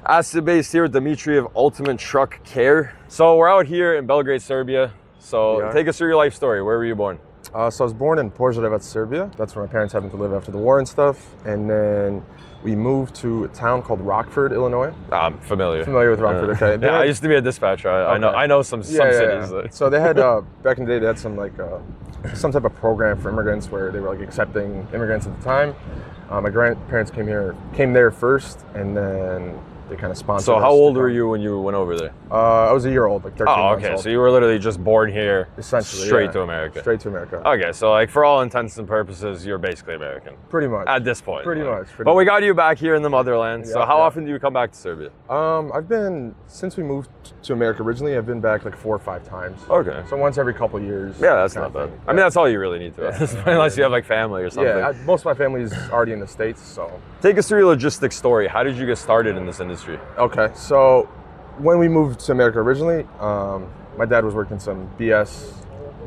Acid-based here with Dimitri of Ultimate Truck Care. So we're out here in Belgrade, Serbia. So take us through your life story. Where were you born? So I was born in Požarevac, Serbia. That's where my parents happened to live after the war and stuff. And then we moved to a town called Rockford, Illinois. I'm familiar. Familiar with Rockford, okay. Yeah, I used to be a dispatcher. I know some cities. So they had, back in the day, they had some some type of program for immigrants where they were like accepting immigrants at the time. My grandparents came there first, and then they kind of sponsored. So how old were you when you went over there? I was a year old, like 13 months old. So you were literally just born here, essentially, straight to America. Straight to America. Okay, so like for all intents and purposes, you're basically American. Pretty much. At this point. Pretty much. But we got you back here in the motherland. So how often do you come back to Serbia? Since we moved to America originally, I've been back like 4 or 5 times. Okay. So once every couple years. Yeah, that's not bad. I mean, that's all you really need to, unless you have like family or something. Yeah, most of my family is already in the States, so. Take us through your logistics story. How did you get started in this industry? Okay, so when we moved to America originally, my dad was working some BS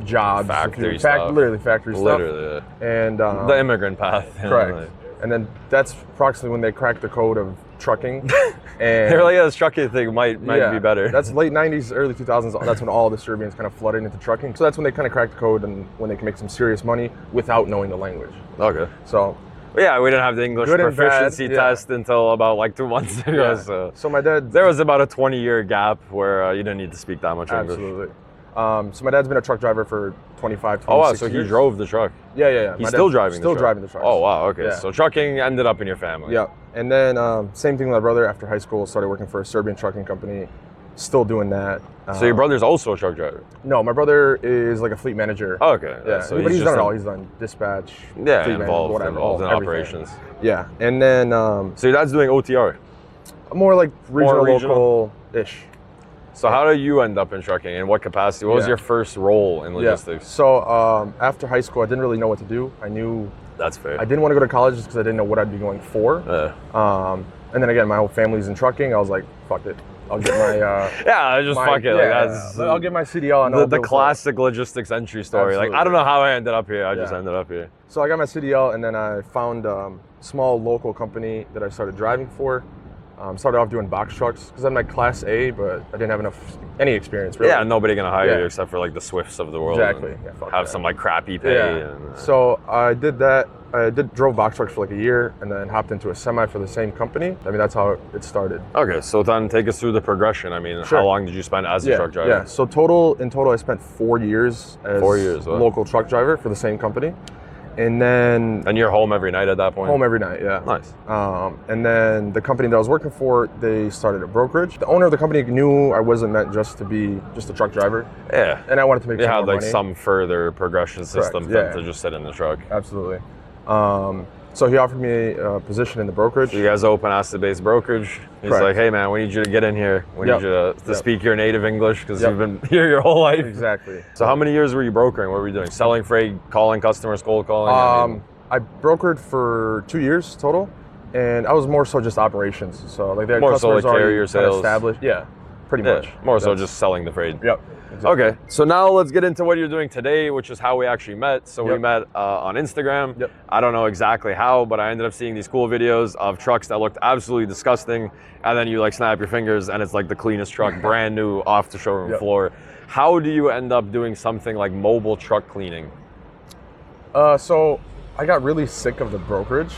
jobs. Factory stuff. Literally factory stuff. Literally. And the immigrant path. Correct. And then that's approximately when they cracked the code of trucking. And they're like, this trucking thing might be better. That's late 90s, early 2000s. That's when all the Serbians kind of flooded into trucking. So that's when they kind of cracked the code and when they can make some serious money without knowing the language. Okay. So. Yeah, we didn't have the English proficiency test until about like 2 months ago. Yeah. So my dad. There was about a 20-year gap where you didn't need to speak that much English. Absolutely. So my dad's been a truck driver for 25, 26 Oh wow, so years. he drove the truck. Yeah. He's still driving the truck. Oh wow, okay. Yeah. So trucking ended up in your family. Yeah. And then same thing with my brother after high school, started working for a Serbian trucking company. Still doing that. So your brother's also a truck driver? No, my brother is like a fleet manager. Oh, okay. Yeah. So but he's done it all. He's done dispatch. Yeah, fleet involved manager, in operations. Yeah. And then. So your dad's doing OTR? More like regional. Local-ish. So how did you end up in trucking? In what capacity? What was your first role in logistics? So after high school, I didn't really know what to do. I knew. That's fair. I didn't want to go to college just because I didn't know what I'd be going for. And then again, my whole family's in trucking. I was like, fuck it. I'll get my fuck it. I'll get my CDL and the classic logistics entry story. Absolutely. Like I don't know how I ended up here. I just ended up here. So I got my CDL and then I found a small local company that I started driving for. Started off doing box trucks because I had my Class A, but I didn't have any experience really. Yeah, nobody gonna hire you except for like the Swifts of the world. Exactly. Have some like crappy pay. Yeah. So I did that. I drove box trucks for like a year and then hopped into a semi for the same company. I mean, that's how it started. Okay, so then take us through the progression. I mean, how long did you spend as a truck driver? Yeah, so in total, I spent 4 years as a local truck driver for the same company. And then... And you're home every night at that point? Home every night, yeah. Nice. And then the company that I was working for, they started a brokerage. The owner of the company knew I wasn't meant just to be just a truck driver. Yeah. And I wanted to make some more money. You had some further progression system to just sit in the truck. Absolutely. So he offered me a position in the brokerage. So you guys open acid-based brokerage. He's like, hey man, we need you to get in here. We need you to speak your native English because you've been here your whole life. Exactly. So how many years were you brokering? What were you doing? Selling freight, calling customers, cold calling? I brokered for 2 years total, and I was more so just operations. So like their customers so like carrier sales established. Yeah, pretty much. More so just selling the freight. Yep. Exactly. Okay, so now let's get into what you're doing today, which is how we actually met. So we met on Instagram. Yep. I don't know exactly how, but I ended up seeing these cool videos of trucks that looked absolutely disgusting, and then you like snap your fingers and it's like the cleanest truck, brand new, off the showroom floor. How do you end up doing something like mobile truck cleaning? So I got really sick of the brokerage.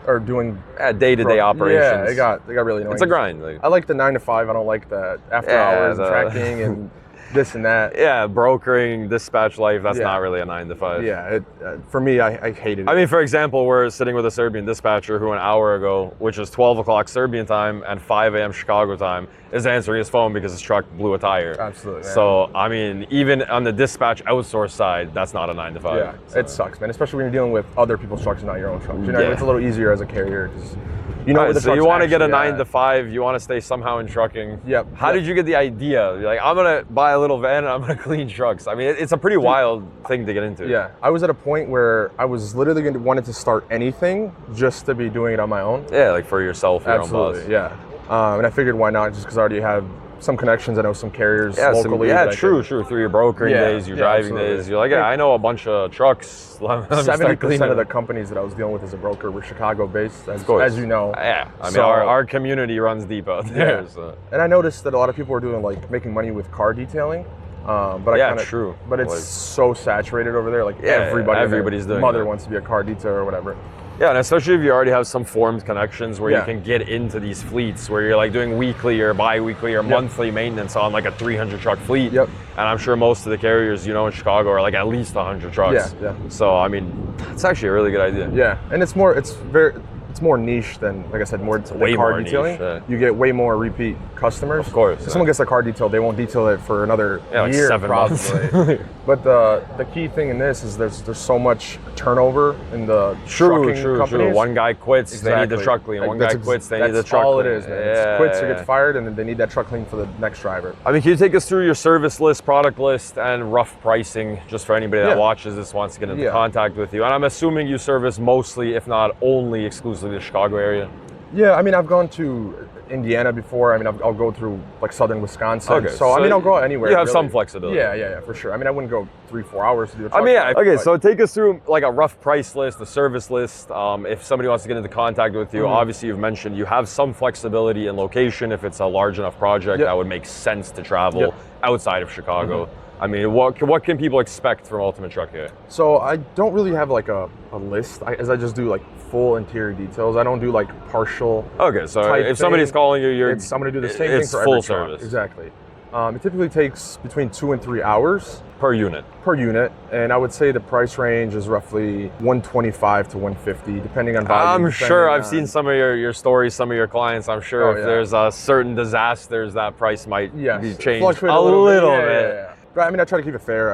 Or doing day-to-day operations. Yeah, it got really annoying. It's a grind. I like the 9 to 5. I don't like that after hours tracking and this and that. Yeah, brokering, dispatch life, that's not really a 9 to 5. Yeah, for me, I hated it. I mean, for example, we're sitting with a Serbian dispatcher who an hour ago, which is 12 o'clock Serbian time and 5 a.m. Chicago time, is answering his phone because his truck blew a tire. Absolutely. Man. So, I mean, even on the dispatch outsource side, that's not a 9 to 5. Yeah, so. It sucks, man, especially when you're dealing with other people's trucks and not your own trucks. You know, it's a little easier as a carrier because you know so you want to get a 9 to 5, you want to stay somehow in trucking. Yep. How did you get the idea? You're like, I'm going to buy a little van and I'm going to clean trucks. I mean, it's a pretty wild thing to get into. Yeah, I was at a point where I was literally wanted to start anything just to be doing it on my own. Yeah, like for yourself, your own boss. Yeah. And I figured why not, just because I already have some connections. I know some carriers Yeah, locally. true. Through your brokering days, your driving absolutely. days, you're like, yeah, I know a bunch of trucks. 70% of the companies that I was dealing with as a broker were Chicago-based, as you know. Yeah, I mean, So- our community runs deep out there. Yeah. So. And I noticed that a lot of people are doing like making money with car detailing. But Yeah, I kinda, true. But it's Like- so saturated over there. Like Yeah, everybody's doing mother that. wants to be a car detailer or whatever. Yeah, and especially if you already have some formed connections where you Yeah. can get into these fleets where you're like doing weekly or bi-weekly or monthly maintenance on like a 300 truck fleet. Yep. And I'm sure most of the carriers, you know, in Chicago are like at least 100 trucks. Yeah. So, I mean, it's actually a really good idea. Yeah, and it's more niche than, like I said, more way car more niche, detailing. yeah. You get way more repeat customers. Of course, If yeah. someone gets a car detailed, they won't detail it for another like year, 7 months. probably. But the key thing in this is there's so much turnover in the trucking companies. One guy quits, they need the truck clean. Like, One guy quits, they need the truck all clean. it is, man. Yeah, It's quits or yeah. gets fired, and then they need that truck clean for the next driver. I mean, can you take us through your service list, product list, and rough pricing, just for anybody that Yeah. watches this, wants to get into Yeah. contact with you? And I'm assuming you service mostly, if not only exclusively, the Chicago area. Yeah, I mean, I've gone to Indiana before. I mean, I'll go through like southern Wisconsin. Okay, So I mean, I'll go anywhere. You have really. some flexibility. Yeah, for sure. I mean, I wouldn't go 3-4 hours to do a I truck mean, yeah. ride, Okay, but- so take us through like a rough price list, a service list. If somebody wants to get into contact with you, obviously you've mentioned you have some flexibility in location. If it's a large enough project, Yep. that would make sense to travel Yep. outside of Chicago. I mean, what can people expect from Ultimate Truck here? So I don't really have like a list, as I just do like full interior details. I don't do like partial. Okay, so type if somebody's thing. calling you, I'm I'm going to do the same thing it's for full every truck. service. Exactly. It typically takes between 2 and 3 hours per unit. per unit, and I would say the price range is roughly 125 to 150, depending on volume. I'm sure I've depending seen some of your stories, some of your clients. I'm sure Oh, if yeah. there's certain disasters, that price might Yes, be changed fluctuate a little bit. Yeah. But I mean, I try to keep it fair.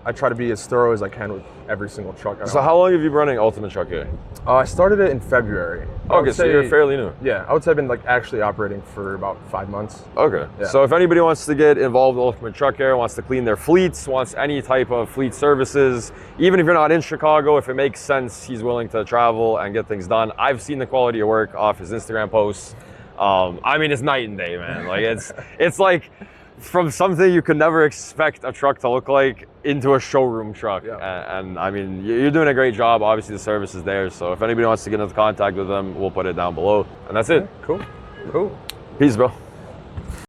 I try to be as thorough as I can with every single truck. So how long have you been running Ultimate Truck here? I started it in February. I would Okay, so you're fairly new. Yeah, I would say I've been like actually operating for about 5 months. Okay, Yeah. so if anybody wants to get involved with Ultimate Truck Air, wants to clean their fleets, wants any type of fleet services, even if you're not in Chicago, if it makes sense, he's willing to travel and get things done. I've seen the quality of work off his Instagram posts. I mean, it's night and day, man. Like it's like from something you could never expect a truck to look like into a showroom truck. Yeah. And I mean, you're doing a great job. Obviously, the service is there. So if anybody wants to get into contact with them, we'll put it down below. And that's it. Cool. Peace, bro.